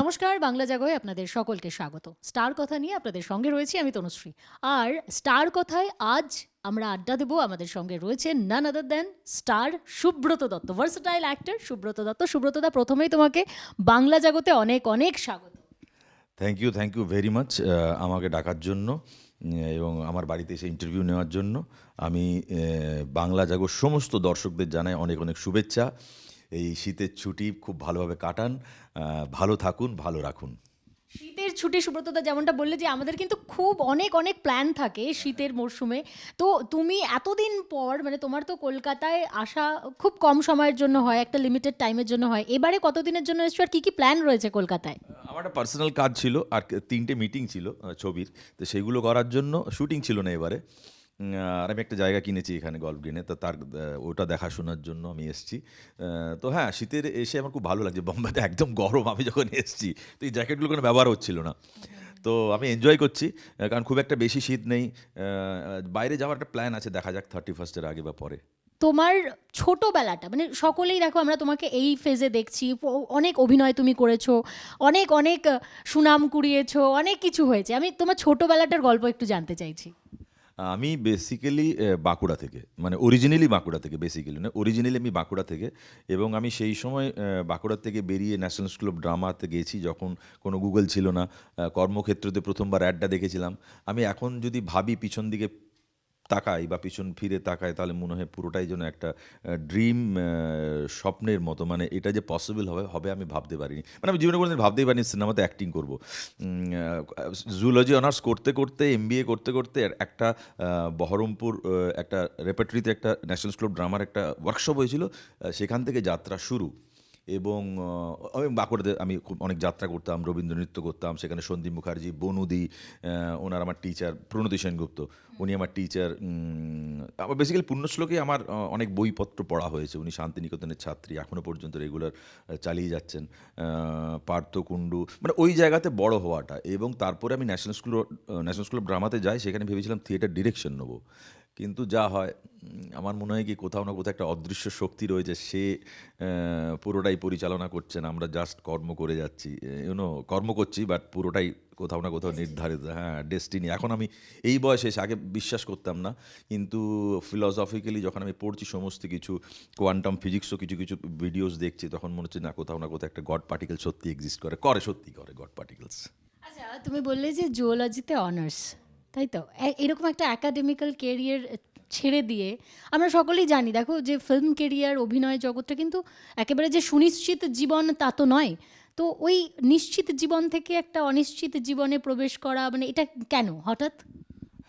নমস্কার, বাংলা জাগোয় আপনাদের সকলকে স্বাগত। স্টার কথা নিয়ে আপনাদের সঙ্গে রয়েছি আমি তনুশ্রী। আর স্টার কথায় আজ আমরা আড্ডা দেবো। আমাদের সঙ্গে রয়েছে none other than star Subrata Dutta, versatile actor Subrata Dutta. সুব্রতদা, প্রথমেই তোমাকে বাংলা জগতে অনেক অনেক স্বাগত। থ্যাংক ইউ ভেরি মাচ আমাকে ডাকার জন্য এবং আমার বাড়িতে এসে ইন্টারভিউ নেওয়ার জন্য। আমি বাংলা জাগর সমস্ত দর্শকদের জানাই অনেক অনেক শুভেচ্ছা। এই শীতের ছুটি খুব ভালোভাবে কাটান, ভালো থাকুন, ভালো রাখুন। শীতের ছুটি, সুব্রতদা যেমনটা বললে যে আমাদের কিন্তু খুব অনেক অনেক প্ল্যান থাকে শীতের মরশুমে। তো তুমি এতদিন পর, মানে তোমার তো কলকাতায় আসা খুব কম সময়ের জন্য হয়, একটা লিমিটেড টাইমের জন্য হয়, এবারে কতদিনের জন্য এসছো আর কী কী প্ল্যান রয়েছে কলকাতায়? আমার একটা পার্সোনাল কাজ ছিল আর 3টে মিটিং ছিল ছবির, তো সেগুলো করার জন্য শুটিং ছিল না এবারে। আর আমি একটা জায়গা কিনেছি এখানে গল্ফ গ্রিনে, তো তার ওটা দেখাশোনার জন্য আমি এসেছি। তো হ্যাঁ, শীতের এসে আমার খুব ভালো লাগছে। বোম্বেতে একদম গরম, আমি যখন এসেছি তো এই জ্যাকেটগুলো কোনো ব্যবহার হচ্ছিল না। তো আমি এনজয় করছি, কারণ খুব একটা বেশি শীত নেই। বাইরে যাওয়ার একটা প্ল্যান আছে, দেখা যাক 31st আগে বা পরে। তোমার ছোটবেলাটা, মানে সকলেই দেখো আমরা তোমাকে এই ফেজে দেখছি, অনেক অভিনয় তুমি করেছো, অনেক অনেক সুনাম কুড়িয়েছো, অনেক কিছু হয়েছে। আমি তোমার ছোটবেলাটার গল্প একটু জানতে চাইছি। আমি বেসিক্যালি বাঁকুড়া থেকে, মানে অরিজিনালি বাঁকুড়া থেকে, বেসিক্যালি না, অরিজিনালি আমি বাঁকুড়া থেকে। এবং আমি সেই সময় বাঁকুড়া থেকে বেরিয়ে ন্যাশনাল স্কুল অফ ড্রামাতে গেছি, যখন কোনো গুগল ছিল না। কর্মক্ষেত্রতে প্রথমবার অ্যাডটা দেখেছিলাম। আমি এখন যদি ভাবি পিছন দিকে তাকাই বা পিছন ফিরে তাকাই, তাহলে মনে হয় পুরোটাই যেন একটা ড্রিম, স্বপ্নের মতো। মানে এটা যে পসিবল হবে হবে আমি ভাবতে পারিনি, মানে আমি জীবনে কোনোদিন ভাবতেই পারিনি সিনেমাতে অ্যাক্টিং করবো। জুলজি অনার্স করতে করতে, এমবিএ করতে করতে একটা বহরমপুর একটা রেপার্টরিতে একটা ন্যাশনাল স্কুল অফ ড্রামার একটা ওয়ার্কশপ হয়েছিল, সেখান থেকে যাত্রা শুরু। এবং আমি বাঁকুড়াতে আমি খুব অনেক যাত্রা করতাম, রবীন্দ্র নৃত্য করতাম সেখানে। সন্দীপ মুখার্জি, বনুদি, ওনার আমার টিচার, প্রণতি সেনগুপ্ত, উনি আমার টিচার। আমার বেসিক্যালি পুণ্যশ্লোকে আমার অনেক বইপত্র পড়া হয়েছে। উনি শান্তিনিকেতনের ছাত্রী, এখনও পর্যন্ত রেগুলার চালিয়ে যাচ্ছেন। পার্থ কুণ্ডু, মানে ওই জায়গাতে বড় হওয়াটা। এবং তারপরে আমি ন্যাশনাল স্কুল অফ ড্রামাতে যাই, সেখানে ভেবেছিলাম থিয়েটার ডিরেকশন নেবো। কিন্তু যা হয়, আমার মনে হয় কি কোথাও না কোথাও একটা অদৃশ্য শক্তি রয়েছে, সে পুরোটাই পরিচালনা করছেন, আমরা জাস্ট কর্ম করে যাচ্ছি। কর্ম করছি, বাট পুরোটাই কোথাও না কোথাও নির্ধারিত। হ্যাঁ, ডেস্টিনি। এখন আমি এই বয়সে এসে, আগে বিশ্বাস করতাম না, কিন্তু ফিলসফিক্যালি যখন আমি পড়ছি সমস্ত কিছু, কোয়ান্টাম ফিজিক্সও কিছু কিছু ভিডিওস দেখছি, তখন মনে হচ্ছে না, কোথাও না কোথাও একটা গড পার্টিকেল সত্যি এক্সিস্ট সত্যি করে গড পার্টিকেলস। আচ্ছা, তুমি বললে যে জুওলজিতে অনার্স, তাই তো? এরকম একটা একাডেমিক্যাল কেরিয়ার ছেড়ে দিয়ে আমরা সকলেই জানি, দেখো যে ফিল্ম কেরিয়ার, অভিনয় জগৎটা কিন্তু একেবারে যে সুনিশ্চিত জীবন তা তো নয়। তো ওই নিশ্চিত জীবন থেকে একটা অনিশ্চিত জীবনে প্রবেশ করা, মানে এটা কেন হঠাৎ?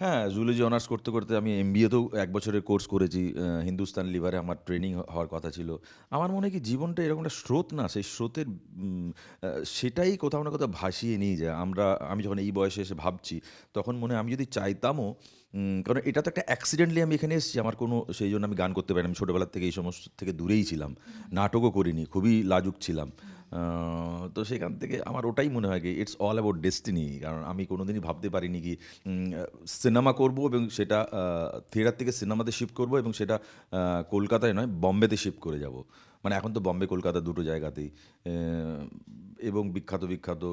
হ্যাঁ, জুলজি অনার্স করতে করতে আমি এমবিএতেও 1 বছরের কোর্স করেছি। হিন্দুস্তান লিভারে আমার ট্রেনিং হওয়ার কথা ছিল। আমার মনে হয় কি জীবনটা এরকম একটা স্রোত না, সেই স্রোতের সেটাই কোথাও না কোথাও ভাসিয়ে নিয়ে যায়। আমি যখন এই বয়সে এসে ভাবছি, তখন মনে হয় আমি যদি চাইতামও, কারণ এটা তো একটা অ্যাক্সিডেন্টলি আমি এখানে এসেছি। আমার কোনো সেই জন্য আমি গান করতে পারি না। আমি ছোটোবেলার থেকে এই সমস্ত থেকে দূরেই ছিলাম, নাটকও করিনি, খুবই লাজুক ছিলাম। তো সেখান থেকে আমার ওটাই মনে হয় কি ইটস অল অ্যাবাউট ডেস্টিনি। কারণ আমি কোনোদিনই ভাবতে পারিনি কি সিনেমা করব, এবং সেটা থিয়েটার থেকে সিনেমাতে শিফট করব, এবং সেটা কলকাতায় নয়, বম্বেতে শিফট করে যাব। মানে এখন তো বম্বে কলকাতা দুটো জায়গাতেই, এবং বিখ্যাত বিখ্যাত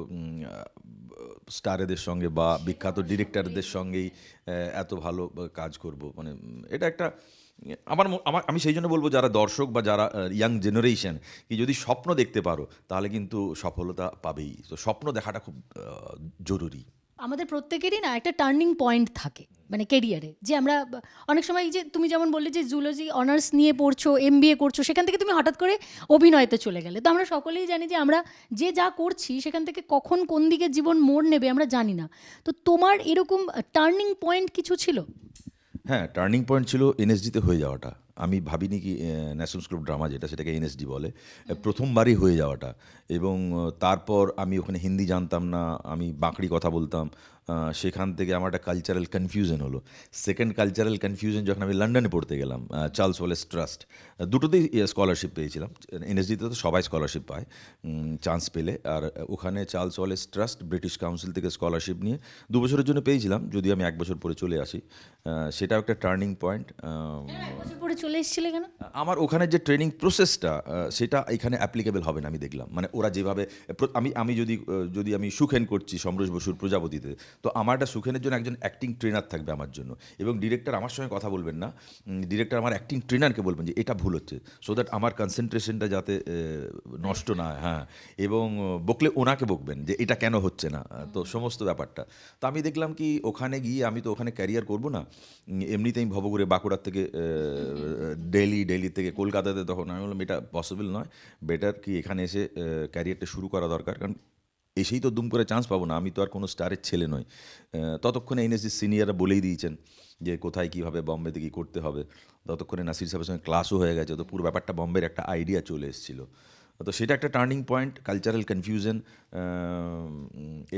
স্টারেদের সঙ্গে বা বিখ্যাত ডিরেক্টরদের সঙ্গেই এত ভালো কাজ করব। মানে এটা একটা আমি সেই জন্য বলবো, যারা দর্শক বা যারা ইয়াং জেনারেশন, কি যদি স্বপ্ন দেখতে পারো তাহলে কিন্তু সফলতা পাবেই। তো স্বপ্ন দেখাটা খুব জরুরি। আমাদের প্রত্যেকেরই না একটা টার্নিং পয়েন্ট থাকে, মানে কেরিয়ারে, যে আমরা অনেক সময়, এই যে তুমি যেমন বললে যে জুলজি অনার্স নিয়ে পড়ছো, এমবিএ করছো, সেখান থেকে তুমি হঠাৎ করে অভিনয়তে চলে গেলে। তো আমরা সকলেই জানি যে আমরা যে যা করছি সেখান থেকে কখন কোন দিকে জীবন মোড় নেবে আমরা জানি না। তো তোমার এরকম টার্নিং পয়েন্ট কিছু ছিল? হ্যাঁ, টার্নিং পয়েন্ট ছিল এনএসডিতে হয়ে যাওয়াটা। আমি ভাবিনি কি ন্যাশনাল স্কুল অফ ড্রামা, যেটা সেটাকে এনএসডি বলে, প্রথমবারই হয়ে যাওয়াটা। এবং তারপর আমি ওখানে হিন্দি জানতাম না, আমি বাঁকড়ি কথা বলতাম। সেখান থেকে আমার একটা কালচারাল কনফিউশন হলো। সেকেন্ড কালচারাল কনফিউশন যখন আমি লন্ডনে পড়তে গেলাম, চার্লস ওয়ালেস ট্রাস্ট, দুটোতেই স্কলারশিপ পেয়েছিলাম। এনএসডিতে তো সবাই স্কলারশিপ পায় চান্স পেলে, আর ওখানে Charles Wallace trust British council থেকে স্কলারশিপ নিয়ে 2 বছরের জন্য পেয়েছিলাম, যদি আমি 1 বছর পরে চলে আসি। সেটাও একটা টার্নিং পয়েন্ট। এক বছর পরে চলে চলে এসেছিলে কেন? আমার ওখানে যে ট্রেনিং প্রসেসটা সেটা এখানে অ্যাপ্লিকেবল হবে না আমি দেখলাম। মানে ওরা যেভাবে আমি যদি আমি সুখেন করছি সমরেশ বসুর প্রজাপতিতে, তো আমার একটা সুখেনের জন্য একজন অ্যাক্টিং ট্রেনার থাকবে আমার জন্য, এবং ডিরেক্টর আমার সঙ্গে কথা বলবেন না, ডিরেক্টর আমার অ্যাক্টিং ট্রেনারকে বলবেন যে এটা ভুল হচ্ছে, সো দ্যাট আমার কনসেন্ট্রেশনটা যাতে নষ্ট না হয়, হ্যাঁ, এবং বকলে ওনাকে বকবেন যে এটা কেন হচ্ছে না, তো সমস্ত ব্যাপারটা। তো আমি দেখলাম কি ওখানে গিয়ে আমি তো ওখানে ক্যারিয়ার করব না, এমনিতেই ভবঘুরে বাঁকুড়ার থেকে দিল্লি থেকে কলকাতাতে, তখন আমি বললাম এটা পসিবল নয়, বেটার কি এখানে এসে ক্যারিয়ারটা শুরু করা দরকার, কারণ এসেই তো দুম করে চান্স পাবো না, আমি তো আর কোনো স্টারের ছেলে নই। ততক্ষণে এনএসজি সিনিয়ররা বলেই দিয়েছেন যে কোথায় কীভাবে বম্বেতে কী করতে হবে, ততক্ষণে নাসির সাহেবের সঙ্গে ক্লাসও হয়ে গেছে, তো পুরো ব্যাপারটা বম্বের একটা আইডিয়া চলে এসেছিলো। তো সেটা একটা টার্নিং পয়েন্ট, কালচারাল কনফিউশন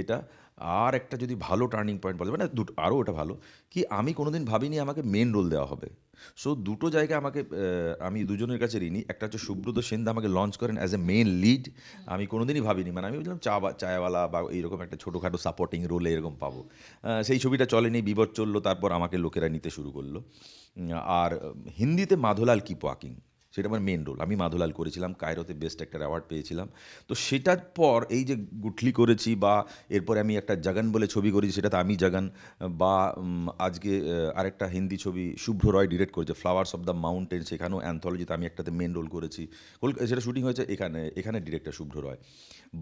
এটা। আর একটা যদি ভালো টার্নিং পয়েন্ট বলা যাবে না, দুটো আরও ওটা ভালো কি, আমি কোনোদিন ভাবিনি আমাকে মেন রোল দেওয়া হবে। সো দুটো জায়গায় আমাকে আমি দুজনের কাছে ঋণী। একটা হচ্ছে সুব্রত সেনদা আমাকে লঞ্চ করেন অ্যাজ এ মেন লিড, আমি কোনোদিনই ভাবিনি, মানে আমি বললাম চায়ওয়ালা বা এইরকম একটা ছোটোখাটো সাপোর্টিং রোলে এরকম পাবো। সেই ছবিটা চলেনি, বিবর চললো, তারপর আমাকে লোকেরা নিতে শুরু করলো। আর হিন্দিতে মাধোলাল কিপ ওয়াকিং, সেটা আমার মেন রোল, আমি মাধোলাল করেছিলাম, কায়রোতে বেস্ট একটা অ্যাওয়ার্ড পেয়েছিলাম। তো সেটার পর এই যে গুঠলি করেছি, বা এরপরে আমি একটা জগন বলে ছবি করেছি, সেটাতে আমি জগন, বা আজকে আরেকটা হিন্দি ছবি শুভ্র রয় ডিরেক্ট করেছে ফ্লাওয়ার্স অফ দ্য মাউন্টেন, সেখানেও অ্যান্থোলজিতে আমি একটাতে মেন রোল করেছি, সেটা শুটিং হয়েছে এখানে ডিরেক্টর শুভ্র রয়।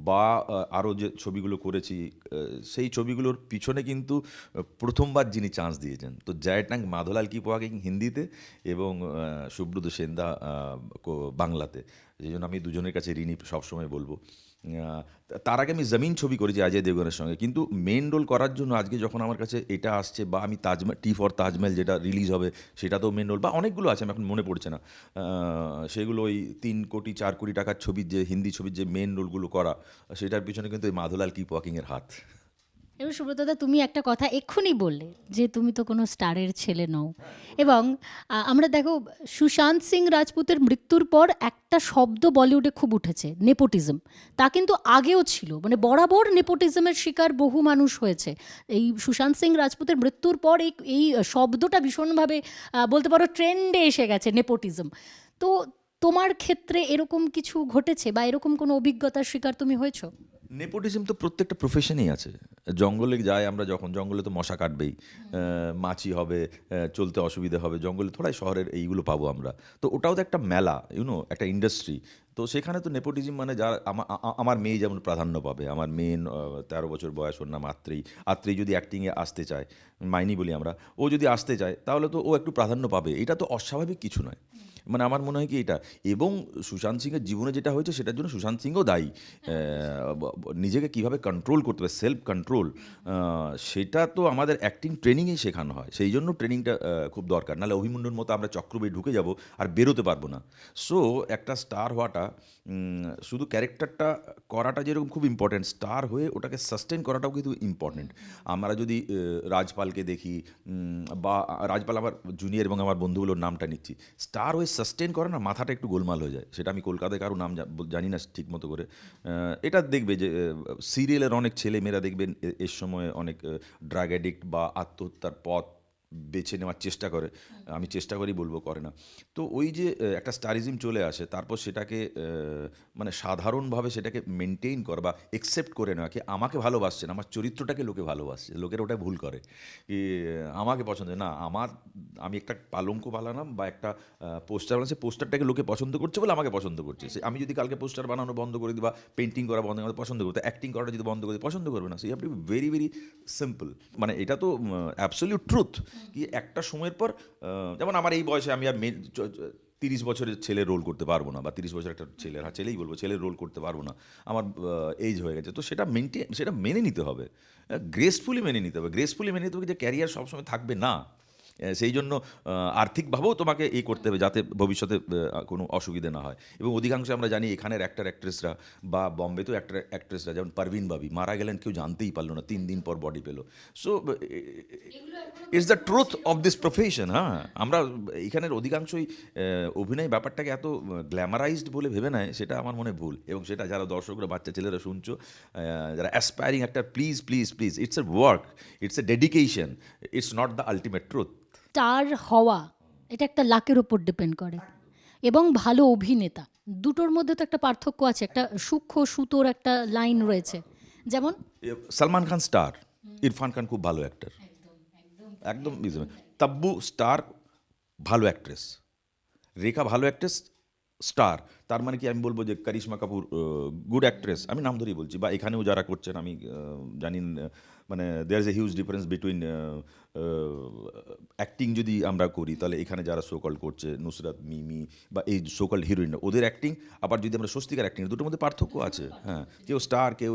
বা আরও যে ছবিগুলো করেছি, সেই ছবিগুলোর পিছনে কিন্তু প্রথমবার যিনি চান্স দিয়েছেন, তো জয়টাং মাধোলাল কিপ ওয়াকিং হিন্দিতে এবং সুব্রত সেনদা বাংলাতে, সেই জন্য আমি দুজনের কাছে ঋণী সবসময় বলবো। তার আগে আমি জমিন ছবি করেছি অজয় দেবগনের সঙ্গে, কিন্তু মেন রোল করার জন্য আজকে যখন আমার কাছে এটা আসছে, বা আমি তাজমহল টি ফর তাজমহল যেটা রিলিজ হবে সেটা তো মেন রোল, বা অনেকগুলো আছে আমি এখন মনে পড়ছে না, সেগুলো ওই 3 কোটি 4 কোটি টাকার ছবির যে হিন্দি ছবির যে মেন রোলগুলো করা, সেটার পিছনে কিন্তু এই মাধোলাল কিপ ওয়াকিংয়ের হাত। এবার সুব্রতদা, তুমি একটা কথা এক্ষুনি বললে যে তুমি তো কোনো স্টারের ছেলে নও, এবং আমরা দেখো সুশান্ত সিং রাজপুতের মৃত্যুর পর একটা শব্দ বলিউডে খুব উঠেছে, নেপোটিজম। তা কিন্তু আগেও ছিল, মানে বরাবর নেপোটিজমের শিকার বহু মানুষ হয়েছে। এই সুশান্ত সিং রাজপুতের মৃত্যুর পর এই শব্দটা ভীষণভাবে বলতে পারো ট্রেন্ডে এসে গেছে, নেপোটিজম। তো তোমার ক্ষেত্রে এরকম কিছু ঘটেছে, বা এরকম কোনো অভিজ্ঞতার শিকার তুমি হয়েছো? নেপোটিজম তো প্রত্যেকটা প্রফেশনেই আছে। জঙ্গলে যাই আমরা, যখন জঙ্গলে তো মশা কাটবেই, মাছি হবে, চলতে অসুবিধা হবে, জঙ্গলে থোড়াই শহরের এইগুলো পাবো আমরা। তো ওটাও তো একটা মেলা, একটা ইন্ডাস্ট্রি। তো সেখানে তো নেপোটিজম মানে যার আমার মেয়ে যেমন প্রাধান্য পাবে, আমার মেয়ে 13 বছর বয়স, ওর নাম আত্রেই যদি অ্যাক্টিংয়ে আসতে চায়, মাইনি বলি আমরা, ও যদি আসতে চায় তাহলে তো ও একটু প্রাধান্য পাবে, এটা তো অস্বাভাবিক কিছু নয়। মানে আমার মনে হয় কি এটা, এবং সুশান্ত সিংয়ের জীবনে যেটা হয়েছে সেটার জন্য সুশান্ত সিংও দায়ী। নিজেকে কিভাবে কন্ট্রোল করতে হবে, সেলফ কন্ট্রোল, সেটা তো আমাদের অ্যাক্টিং ট্রেনিংয়েই শেখানো হয়, সেই জন্য ট্রেনিংটা খুব দরকার, নাহলে অভিমন্যুর মতো আমরা চক্রবেয়ে ঢুকে যাব আর বেরোতে পারবো না। সো একটা স্টার হওয়াটা, শুধু ক্যারেক্টারটা করাটা যেরকম খুব ইম্পর্টেন্ট, স্টার হয়ে ওটাকে সাস্টেন করাটাও কিন্তু ইম্পর্টেন্ট। আমরা যদি রাজপালকে দেখি, বা রাজপাল আমার জুনিয়র এবং আমার বন্ধুগুলোর নামটা নিচ্ছি, স্টার হয়ে সাস্টেন করে না, মাথাটা একটু গোলমাল হয়ে যায়। সেটা আমি কলকাতায় কারো নাম জানি না ঠিক মতো করে। এটা দেখবে যে সিরিয়ালের অনেক ছেলে মেয়েরা দেখবেন এর সময় অনেক ড্রাগ অ্যাডিক্ট বা আত্মহত্যার পথ বেছে নেওয়ার চেষ্টা করে, আমি চেষ্টা করেই বলবো করে না। তো ওই যে একটা স্টারিজম চলে আসে, তারপর সেটাকে মানে সাধারণভাবে সেটাকে মেনটেন করা বা একসেপ্ট করে নেওয়া, কি আমাকে ভালোবাসছে না, আমার চরিত্রটাকে লোকে ভালোবাসছে, লোকের ওটা ভুল করে কি আমাকে পছন্দ না, আমি একটা পালঙ্ক বানালাম বা একটা পোস্টার বানাচ্ছি, পোস্টারটাকে লোকে পছন্দ করছে বলে আমাকে পছন্দ করছে। আমি যদি কালকে পোস্টার বানানো বন্ধ করে দিই বা পেন্টিং করা বন্ধ করে পছন্দ করতে, অ্যাক্টিং করাটা যদি বন্ধ করে দিই পছন্দ করবে না। So you have to be very very simple, মানে এটা তো অ্যাবসলিউট ট্রুথ। কি একটা সময়ের পর, যেমন আমার এই বয়সে আমি আর 30 বছরের ছেলের রোল করতে পারবো না, বা 30 বছর একটা ছেলেই বলবো, ছেলের রোল করতে পারবো না, আমার এজ হয়ে গেছে। তো সেটা মেনে নিতে হবে, গ্রেসফুলি মেনে নিতে হবে। গ্রেসফুলি মেনে নিতে হবে যে ক্যারিয়ার সবসময় থাকবে না, সেই জন্য আর্থিকভাবেও তোমাকে এই করতে হবে যাতে ভবিষ্যতে কোনো অসুবিধে না হয়। এবং অধিকাংশ আমরা জানি এখানের অ্যাক্টর অ্যাক্ট্রেসরা বা বম্বেতেও অ্যাক্টর অ্যাক্ট্রেসরা, যেমন পারভিন বাবি মারা গেলেন, কেউ জানতেই পারলো না, 3 দিন পর বডি পেলো। So it's the truth of this profession. হ্যাঁ, আমরা এখানের অধিকাংশই অভিনয় ব্যাপারটাকে এত গ্ল্যামারাইজড বলে ভেবে নেয়, সেটা আমার মনে ভুল। এবং সেটা যারা দর্শকরা, বাচ্চা ছেলেরা শুনছো, যারা aspiring actor, please please please, it's a work, it's a dedication, it's not the ultimate truth. Star হওয়া এটা একটা লাকের ওপর ডিপেন্ড করে, এবং ভালো অভিনেতা, দুটোর মধ্যে তো একটা পার্থক্য আছে, একটা সূক্ষ্ম সুতোর একটা লাইন রয়েছে। যেমন সালমান খান স্টার, ইরফান খান খুব ভালো অ্যাক্টর, একদম তাব্বু স্টার, ভালো অ্যাক্ট্রেস, রেখা ভালো অ্যাক্ট্রেস, স্টার। তার মানে কি আমি বলবো যে করিশ্মা কাপুর গুড অ্যাক্ট্রেস, আমি নাম ধরেই বলছি, বা এখানেও যারা করছেন আমি জানি না, মানে there is a huge difference between acting যদি আমরা করি তাহলে এখানে যারা সোকল করছে নুসরাত, মিমি বা এই সোকল হিরোইন, ওদের অ্যাক্টিং, আবার যদি আমরা স্বস্তিকার অ্যাক্টিং, দুটোর মধ্যে পার্থক্য আছে। হ্যাঁ, কেউ স্টার, কেউ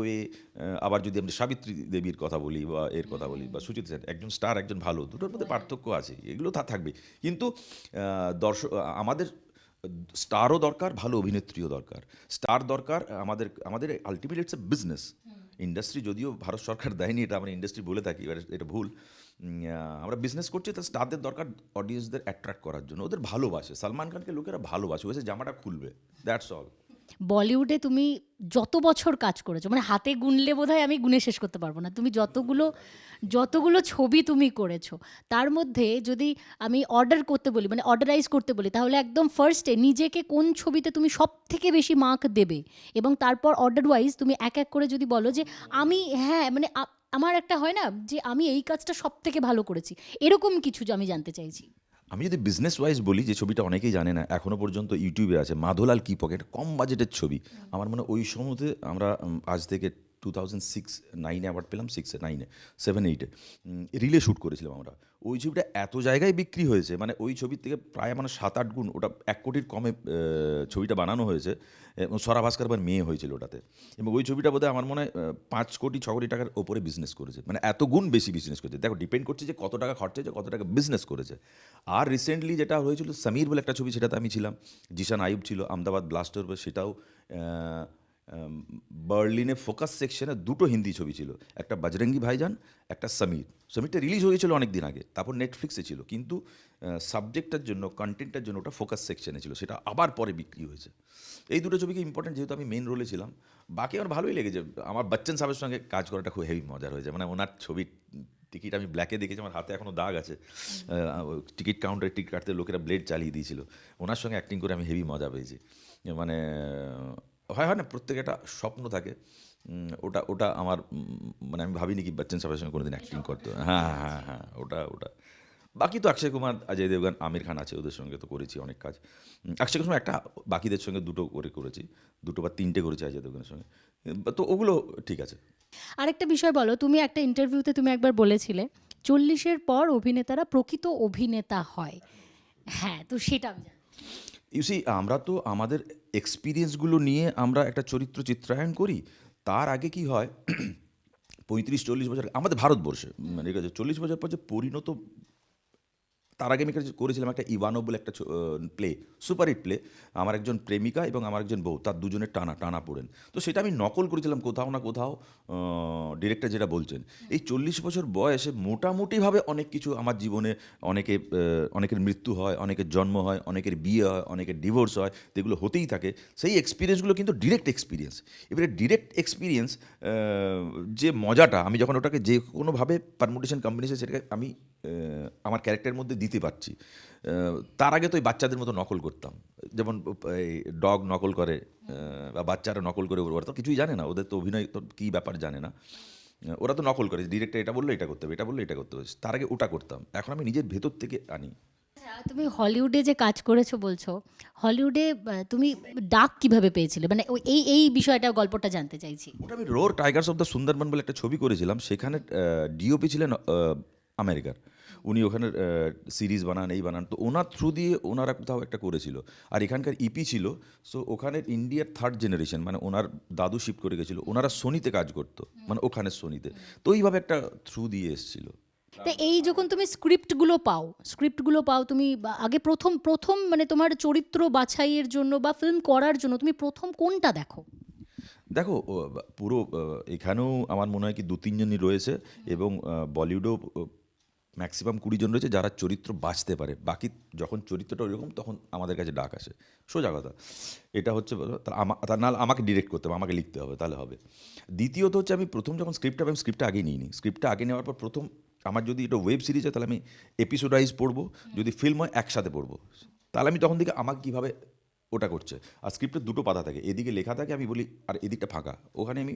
আবার যদি আমরা সাবিত্রী দেবীর কথা বলি বা এর কথা বলি বা সুচিত্রা সেন, একজন স্টার একজন ভালো, দুটোর মধ্যে পার্থক্য আছে, এগুলো থাকবে। কিন্তু দর্শক আমাদের স্টারও দরকার, ভালো অভিনেত্রীও দরকার, স্টার দরকার আমাদের, আমাদের ultimately it's a business. Industry যদিও ভারত সরকার দেয়নি, এটা আমরা ইন্ডাস্ট্রি বলে থাকি, এবার এটা ভুল। আমরা বিজনেস করছি, তো স্টারদের দরকার অডিয়েন্সদের অ্যাট্রাক্ট করার জন্য, ওদের ভালোবাসে, সালমান খানকে লোকেরা ভালোবাসে, ওই জামাটা খুলবে, দ্যাটস অল। বলিউডে তুমি যত বছর কাজ করেছো, মানে হাতে গুনলে বোধহয় আমি গুনে শেষ করতে পারবো না, তুমি যতগুলো ছবি তুমি করেছো, তার মধ্যে যদি আমি অর্ডার করতে বলি, মানে অর্ডারাইজ করতে বলি, তাহলে একদম ফার্স্টে নিজেকে কোন ছবিতে তুমি সব থেকে বেশি মার্ক দেবে, এবং তারপর অর্ডার ওয়াইজ তুমি এক এক করে যদি বলো যে আমি, হ্যাঁ মানে আমার একটা হয় না যে আমি এই কাজটা সব থেকে ভালো করেছি, এরকম কিছু যে আমি জানতে চাইছি। আমি যদি বিজনেস ওয়াইজ বলি, যে ছবিটা অনেকেই জানে না এখনও পর্যন্ত, ইউটিউবে আছে, মাধোলাল কি পকেট, কম বাজেটের ছবি। আমার মনে হয় ওই সময়তে আমরা আজ থেকে 2006-9 অ্যাওয়ার্ড পেলাম, 6-9, 7-8 রিলে শ্যুট করেছিলাম আমরা। ওই ছবিটা এত জায়গায় বিক্রি হয়েছে, মানে ওই ছবির থেকে প্রায় মানে 7-8 গুণ, ওটা 1 কোটির কমে ছবিটা বানানো হয়েছে, এবং স্বরা ভাস্কর আবার মেয়ে হয়েছিল ওটাতে, এবং ওই ছবিটা বোধহয় আমার মনে হয় 5 কোটি 6 কোটি টাকার ওপরে বিজনেস করেছে, মানে এত গুণ বেশি বিজনেস করেছে। দেখো, ডিপেন্ড করছে যে কত টাকা খরচা হয়েছে, কত টাকা বিজনেস করেছে। আর রিসেন্টলি যেটা হয়েছিল সমীর বলে একটা ছবি, সেটাতে আমি ছিলাম, জিশান আইয়ুব ছিল, আহমেদাবাদ ব্লাস্টার, সেটাও বার্লিনে ফোকাস সেকশনে দুটো হিন্দি ছবি ছিল, একটা বজরঙ্গি ভাইজান, একটা সমীরটা রিলিজ হয়েছিল অনেক দিন আগে, তারপর নেটফ্লিক্সে ছিল, কিন্তু সাবজেক্টটার জন্য, কন্টেন্টের জন্য ওটা ফোকাস সেকশনে ছিল, সেটা আবার পরে বিক্রি হয়েছে। এই দুটো ছবিকে ইম্পর্টেন্ট, যেহেতু আমি মেন রোলে ছিলাম। বাকি আমার ভালোই লেগেছে, আমার বচ্চন সাহেবের সঙ্গে কাজ করাটা খুব হেভি মজার হয়েছে, মানে ওনার ছবির টিকিট আমি ব্ল্যাকে দেখেছি, আমার হাতে এখনও দাগ আছে, টিকিট কাউন্টারে টিকিট কাটতে লোকেরা ব্লেড চালিয়ে দিয়েছিল, ওনার সঙ্গে অ্যাক্টিং করে আমি হেভি মজা পেয়েছি। মানে হয় না, প্রত্যেকে একটা স্বপ্ন থাকে, ওটা ওটা আমার মানে আমি ভাবিনি কি বচ্চন সাহেবের সঙ্গে কোনোদিন অ্যাক্টিং করতে। হ্যাঁ হ্যাঁ হ্যাঁ, ওটা বাকি তো অক্ষয় কুমার, অজয় দেবগান, আমির খান আছে, ওদের সঙ্গে তো করেছি অনেক কাজ। অক্ষয় কুমার একটা, বাকিদের সঙ্গে দুটো করেছি, দুটো বা তিনটে করেছি অজয় দেবগানের সঙ্গে, তো ওগুলো ঠিক আছে। আরেকটা বিষয় বলো, তুমি একটা ইন্টারভিউতে তুমি একবার বলেছিলে 40-এর পর অভিনেতারা প্রকৃত অভিনেতা হয়। হ্যাঁ, তো সেটা আমি জানি। ইউসি, আমরা তো আমাদের এক্সপিরিয়েন্সগুলো নিয়ে আমরা একটা চরিত্র চিত্রায়ন করি। তার আগে কি হয়, 35-40 বছর আমাদের ভারতবর্ষে, মানে ঠিক আছে, 40 বছর পর যে পরিণত, তার আগে আমি করেছিলাম একটা ইভানো বলে একটা প্লে, সুপারহিট প্লে, আমার একজন প্রেমিকা এবং আমার একজন বউ, তার দুজনের টানা পড়েন, তো সেটা আমি নকল করেছিলাম কোথাও না কোথাও, ডিরেক্টর যেটা বলছেন। এই 40 বছর বয়সে মোটামুটিভাবে অনেক কিছু আমার জীবনে, অনেকের মৃত্যু হয়, অনেকের জন্ম হয়, অনেকের বিয়ে হয়, অনেকের ডিভোর্স হয়, তো এগুলো হতেই থাকে। সেই এক্সপিরিয়েন্সগুলো কিন্তু ডিরেক্ট এক্সপিরিয়েন্স। এবারে ডিরেক্ট এক্সপিরিয়েন্স, যে মজাটা, আমি যখন ওটাকে যে কোনোভাবে পারমুটেশন কম্বিনেশন, সেটাকে আমি আমার ক্যারেক্টারের মধ্যে দিতে পারছি। তার আগে তো ওই বাচ্চাদের মতো নকল করতাম, যেমন এই ডগ নকল করে, বা বাচ্চারা নকল করে, ওরা তো কিছুই জানে না, ওদের তো অভিনয় তো কী ব্যাপার জানে না, ওরা তো নকল করে, ডিরেক্টর এটা বললো এটা করতে হবে, এটা বললো এটা করতে হবে, তার আগে ওটা করতাম, এখন আমি নিজের ভেতর থেকে আনি। তুমি হলিউডে যে কাজ করেছো বলছো, হলিউডে তুমি ডাক কিভাবে পেয়েছিলে, মানে এই বিষয়টা, গল্পটা জানতে চাইছি। ওটা আমি রোর টাইগার্স অফ দ্য সুন্দরবন বলে একটা ছবি করেছিলাম, সেখানে ডিওপি ছিলেন আমেরিকার, উনি ওখানে সিরিজ বানান, এই বানান, তো ওনার থ্রু দিয়ে ওনারা কোথাও একটা করেছিল, আর এখানকার ইপি ছিল, সো ওখানে ইন্ডিয়ার 3rd জেনারেশন, মানে ওনার দাদু শিফট করে গেছিলো, ওনারা সোনিতে কাজ করতো, মানে ওখানে সোনিতে, তো এইভাবে একটা থ্রু দিয়ে এসেছিলো। তো এই যখন তুমি স্ক্রিপ্টগুলো পাও তুমি আগে প্রথম মানে তোমার চরিত্র বাছাইয়ের জন্য বা ফিল্ম করার জন্য তুমি প্রথম কোনটা দেখো? দেখো, পুরো এখানেও আমার মনে হয় কি 2-3 জনই রয়েছে, এবং বলিউডেও ম্যাক্সিমাম 20 জন রয়েছে যারা চরিত্র বাঁচতে পারে, বাকি যখন চরিত্রটা ওইরকম তখন আমাদের কাছে ডাক আসে, সোজা কথা। এটা হচ্ছে, তার নাহলে আমাকে ডিরেক্ট করতে হবে, আমাকে লিখতে হবে, তাহলে হবে। দ্বিতীয়ত হচ্ছে, আমি প্রথম যখন স্ক্রিপ্টটা আগেই নিইনি, স্ক্রিপ্টটা আগে নেওয়ার পর প্রথম আমার যদি এটা ওয়েব সিরিজ হয় তাহলে আমি এপিসোডাইজ পড়বো, যদি ফিল্ম হয় একসাথে পড়বো। তাহলে আমি তখন দেখি আমাকে কীভাবে ওটা করছে। আর স্ক্রিপ্টের দুটো পাতা থাকে, এদিকে লেখা থাকে আমি বলি, আর এদিকটা ফাঁকা, ওখানে আমি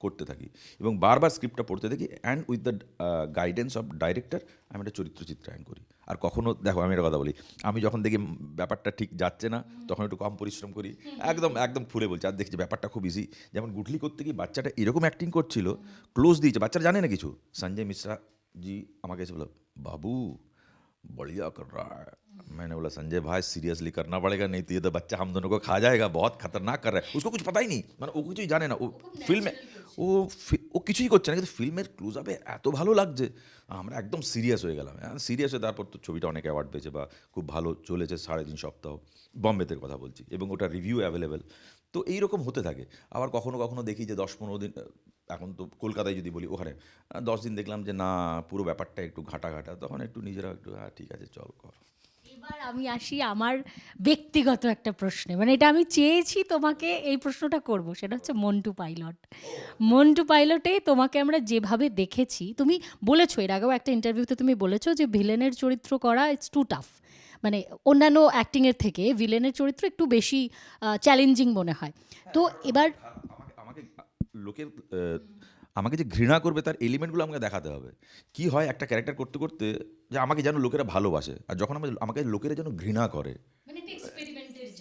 করতে থাকি এবং বারবার স্ক্রিপ্টটা পড়তে থাকি, and with the guidance of director আমি একটা চরিত্র চিত্রায়ন করি। আর কখনো দেখো আমি একটা কথা বলি, আমি যখন দেখি ব্যাপারটা ঠিক যাচ্ছে না তখন একটু কম পরিশ্রম করি, একদম একদম খুলে বলছি। আর দেখছি ব্যাপারটা খুব ইজি, যেমন গুটলি করতে গিয়ে বাচ্চাটা এরকম অ্যাক্টিং করছিল, ক্লোজ দিয়েছে, বাচ্চারা জানে না কিছু। সঞ্জয় মিশ্রা জি আমাকে এসে বলো, বাবু बढ़िया कर रहा है। मैंने बोला संजय भाई सीरियसली करना पड़ेगा, नहीं तो ये तो बच्चा हम दोनों को खा जाएगा, बहुत खतरनाक कर रहा है। उसको कुछ पता ही नहीं, মানে ও কিছুই জানে না, ও ফিল্মে ও কিছুই করছে না, কিন্তু ফিল্মের ক্লোজ আপে এত ভালো লাগছে, আমরা একদম সিরিয়াস হয়ে গেলাম। সিরিয়াস হয়ে তারপর তো ছবিটা অনেক অ্যাওয়ার্ড পেয়েছে বা খুব ভালো চলেছে 3.5 সপ্তাহ, বম্বেতে কথা বলছি, এবং ওটা রিভিউ অ্যাভেলেবেল। তো এইরকম হতে থাকে। আবার কখনো কখনো দেখি যে 10-15 দিন, এখন তো কলকাতায় যদি বলি ওখানে 10 দিন দেখলাম যে না পুরো ব্যাপারটা একটু ঘাটা ঘাটা, তখন একটু নিজেরা একটু হ্যাঁ ঠিক আছে চল কর। এবার আমি আসি আমার ব্যক্তিগত একটা প্রশ্নে, মানে এটা আমি চেয়েছি তোমাকে এই প্রশ্নটা করব, সেটা হচ্ছে মন্টু পাইলট। মন্টু পাইলটে তোমাকে আমরা যেভাবে দেখেছি, তুমি বলেছো এর আগেও একটা ইন্টারভিউতে তুমি বলেছো যে ভিলেনের চরিত্র করা ইটস টু টাফ, মানে অন্যান্য অ্যাক্টিংয়ের থেকে ভিলেনের চরিত্র একটু বেশি চ্যালেঞ্জিং মনে হয়। তো এবার আমাকে লোকের আমাকে যে ঘৃণা করবে তার এলিমেন্টগুলো আমাকে দেখাতে হবে। কি হয় একটা ক্যারেক্টার করতে করতে, যে আমাকে যেন লোকেরা ভালোবাসে, আর যখন আমাকে লোকেরা যেন ঘৃণা করে,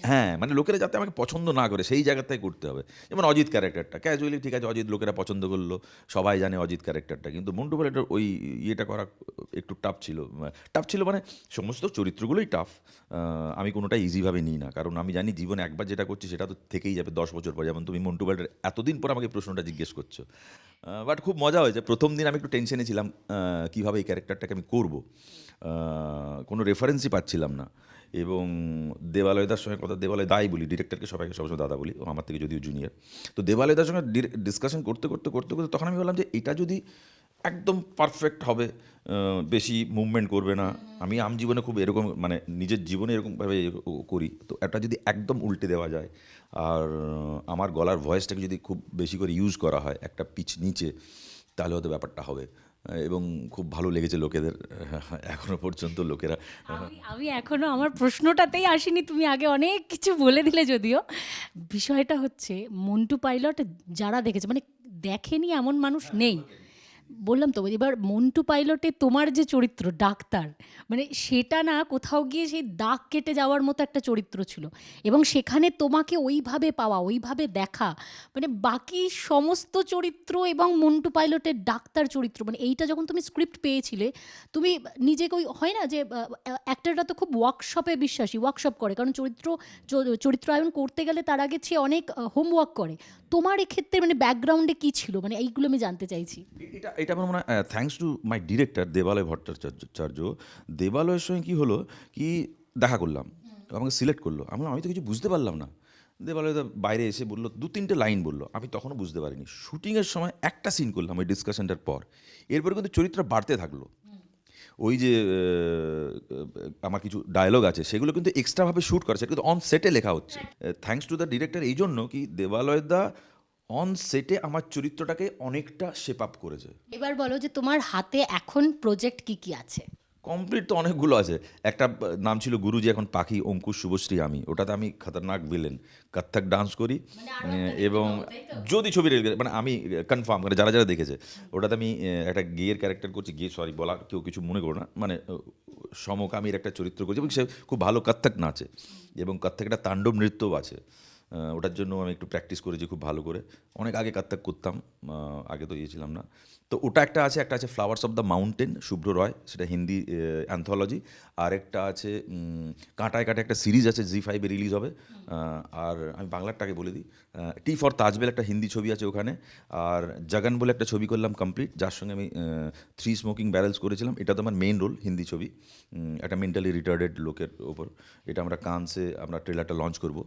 হ্যাঁ মানে লোকেরা যাতে আমাকে পছন্দ না করে সেই জায়গাটাই করতে হবে। যেমন অজিত ক্যারেক্টারটা ক্যাজুয়ালি ঠিক আছে, অজিত লোকেরা পছন্দ করলো, সবাই জানে অজিত ক্যারেক্টারটা, কিন্তু মন্টু পাইলটের ওই ইয়েটা করা একটু টাফ ছিল মানে সমস্ত চরিত্রগুলোই টাফ। আমি কোনোটাই ইজিভাবে নিই না, কারণ আমি জানি জীবনে একবার যেটা করছি সেটা তো থেকেই যাবে 10 বছর পর। যেমন তুমি মন্টু পাইলটের এতদিন পর আমাকে প্রশ্নটা জিজ্ঞেস করছো, বাট খুব মজা হয়েছে। প্রথম দিন আমি একটু টেনশনে ছিলাম কীভাবে এই ক্যারেক্টারটাকে আমি করবো, কোনো রেফারেন্সই পাচ্ছিলাম না। এবং দেবালয়দার সঙ্গে কথা, দেবালয় দাই বলি, ডিরেক্টরকে সবাইকে সবসময় দাদা বলি, ও আমার থেকে যদিও জুনিয়র। তো দেবালয়দার সঙ্গে ডিসকাশন করতে করতে করতে করতে তখন আমি বললাম যে এটা যদি একদম পারফেক্ট হবে, বেশি মুভমেন্ট করবে না, আমি জীবনে খুব এরকম মানে নিজের জীবনে এরকমভাবে করি, তো এটা যদি একদম উল্টে দেওয়া যায়, আর আমার গলার ভয়েসটাকে যদি খুব বেশি করে ইউজ করা হয় একটা পিচ নিচে, তাহলে হয়তো ব্যাপারটা হবে। এবং খুব ভালো লেগেছে লোকেদের, এখনো পর্যন্ত লোকেরা। আমি এখনো আমার প্রশ্নটাতেই আসিনি, তুমি আগে অনেক কিছু বলে দিলে। যদিও বিষয়টা হচ্ছে মন্টু পাইলট যারা দেখেছে, মানে দেখেনি এমন মানুষ নেই, বললাম তো। এবার মন্টু পাইলটে তোমার যে চরিত্র ডাক্তার, মানে সেটা না কোথাও গিয়ে সেই দাগ কেটে যাওয়ার মতো একটা চরিত্র ছিল, এবং সেখানে তোমাকে ওইভাবে পাওয়া, ওইভাবে দেখা, মানে বাকি সমস্ত চরিত্র এবং মন্টু পাইলটের ডাক্তার চরিত্র, মানে এইটা যখন তুমি স্ক্রিপ্ট পেয়েছিলে, তুমি নিজেকে ওই হয় না যে অ্যাক্টররা তো খুব ওয়ার্কশপে বিশ্বাসী, ওয়ার্কশপ করে, কারণ চরিত্রায়ন করতে গেলে তার আগে সে অনেক হোমওয়ার্ক করে। তোমার এক্ষেত্রে মানে ব্যাকগ্রাউন্ডে কী ছিল, মানে এইগুলো আমি জানতে চাইছি। এটা আমার মনে হয় থ্যাঙ্কস টু মাই ডিরেক্টর দেবালয় ভট্টাচার্য। দেবালয়ের সঙ্গে কী হলো, কি দেখা করলাম, আমাকে সিলেক্ট করলো, আমি তো কিছু বুঝতে পারলাম না। দেবালয় বাইরে এসে বললো 2-3টে লাইন বললো, আমি তখনও বুঝতে পারিনি। শুটিংয়ের সময় একটা সিন করলাম ওই ডিসকাশনটার পর, এরপরে কিন্তু চরিত্র বাড়তে থাকলো। ওই যে আমার কিছু ডায়লগ আছে সেগুলো কিন্তু এক্সট্রাভাবে শ্যুট করা, সেটা কিন্তু অন সেটে লেখা হচ্ছে। থ্যাঙ্কস টু দ্য ডিরেক্টর এই জন্য কি দেবালয়দা অন সেটে আমার চরিত্রটাকে অনেকটা শেপ আপ করেছে। এবার বলো যে তোমার হাতে এখন প্রজেক্ট কি কি আছে? কমপ্লিট তো অনেকগুলো আছে। একটা নাম ছিল গুরুজি, এখন পাখি, অঙ্কুশ, শুভশ্রী, আমি। ওটাতে আমি খতরনাক ভিলেন, কত্থক ডান্স করি, এবং যদি ছবি মানে আমি কনফার্ম মানে যারা যারা দেখেছে, ওটাতে আমি একটা গেয়ের ক্যারেক্টার করছি, গে সরি বলা কেউ কিছু মনে করো না, মানে সমকামীর একটা চরিত্র করছি, এবং সে খুব ভালো কত্থক নাচে, এবং কত্থক একটা তাণ্ডব নৃত্যও আছে। ওটার জন্য আমি একটু প্র্যাকটিস করেছি খুব ভালো করে, অনেক আগে কত্থক করতাম, আগে তো ছিলাম না। তো ওটা একটা আছে ফ্লাওয়ার্স অফ দ্য মাউন্টেন, শুভ্র রয়, সেটা হিন্দি অ্যান্থোলজি। আর একটা আছে কাঁটায় কাঁটায়, একটা সিরিজ আছে জি5 রিলিজ হবে। আর আমি বাংলারটাকে বলে দিই, টি ফর তাজবেল একটা হিন্দি ছবি আছে ওখানে। আর জগন বলে একটা ছবি করলাম কমপ্লিট, যার সঙ্গে আমি 3 স্মোকিং ব্যারেলস করেছিলাম। এটা তো আমার মেইন রোল, হিন্দি ছবি, একটা মেন্টালি রিটার্ডেড লোকের ওপর। এটা আমরা কানসে আমরা ট্রেলারটা লঞ্চ করব।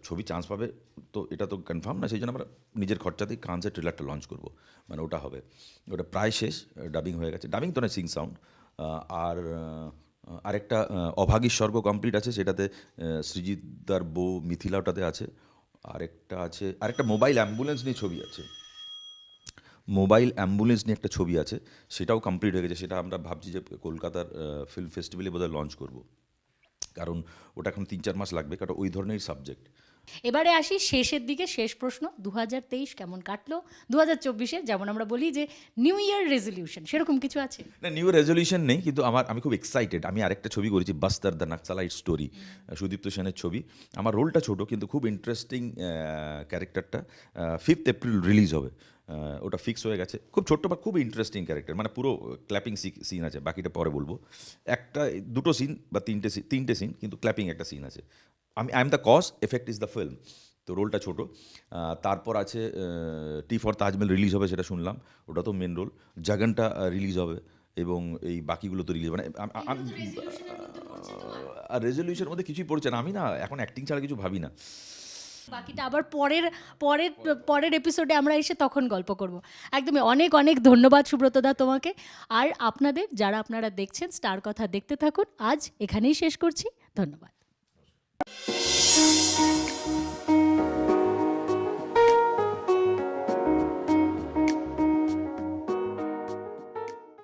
ছবি চান্স পাবে তো এটা তো কনফার্ম না, সেই জন্য আমরা নিজের খরচাতেই কানসে ট্রেলারটা লঞ্চ করব, মানে ওটা হবে। ওটা প্রায় শেষ, ডাবিং হয়ে গেছে, ডাবিং তো না, সিং সাউন্ড। আর আরেকটা অভাগীর স্বর্গ কমপ্লিট আছে, সেটাতে সৃজিতদার বউ মিথিলা ওটাতে আছে। আরেকটা মোবাইল অ্যাম্বুলেন্স নিয়ে ছবি আছে, মোবাইল অ্যাম্বুলেন্স নিয়ে একটা ছবি আছে, সেটাও কমপ্লিট হয়ে গেছে। সেটা আমরা ভাবছি যে কলকাতার ফিল্ম ফেস্টিভ্যালে বোধহয় লঞ্চ করব, কারণ ওটা এখন 3-4 মাস লাগবে, কারণ ওই ধরনের সাবজেক্ট। এবারে আসি শেষের দিকে, শেষ প্রশ্ন, 2023 কেমন কাটলো? 2024-এ যেমন আমরা বলি যে নিউ ইয়ার রেজলিউশন, সেরকম কিছু আছে? না, নিউ রেজলিউশন নেই, কিন্তু আমি খুব এক্সাইটেড। আমি আরেকটা ছবি করেছি, বাস্তার দ্য নাক্সালাইট স্টোরি, সুদীপ্ত সেনের ছবি। আমার রোলটা ছোট কিন্তু খুব ইন্টারেস্টিং ক্যারেক্টারটা। 5th এপ্রিল রিলিজ হবে, ওটা ফিক্স হয়ে গেছে। খুব ছোট্ট বা খুব ইন্টারেস্টিং ক্যারেক্টার, মানে পুরো ক্ল্যাপিং সিন আছে, বাকিটা পরে বলবো। দুটো সিন বা তিনটে সিন, কিন্তু ক্ল্যাপিং একটা সিন আছে। I am the cause, effect is the film. তো রোলটা ছোট। তারপর আছে টি ফর তাজমহল রিলিজ হবে, সেটা শুনলাম, ওটা তো মেন রোল। জগনটা রিলিজ হবে, এবং এই বাকিগুলো তো রিলিজ, মানে আর রেজলিউশনের মধ্যে কিছুই পড়ছে না। আমি না এখন অ্যাক্টিং ছাড়া কিছু ভাবি না। বাকিটা আবার পরের পরের পরের এপিসোডে আমরা এসে তখন গল্প করব। একদমই, অনেক অনেক ধন্যবাদ সুব্রতদা তোমাকে। আর আপনাদের, যারা আপনারা দেখছেন স্টার কথা, দেখতে থাকুন। আজ এখানেই শেষ করছি, ধন্যবাদ।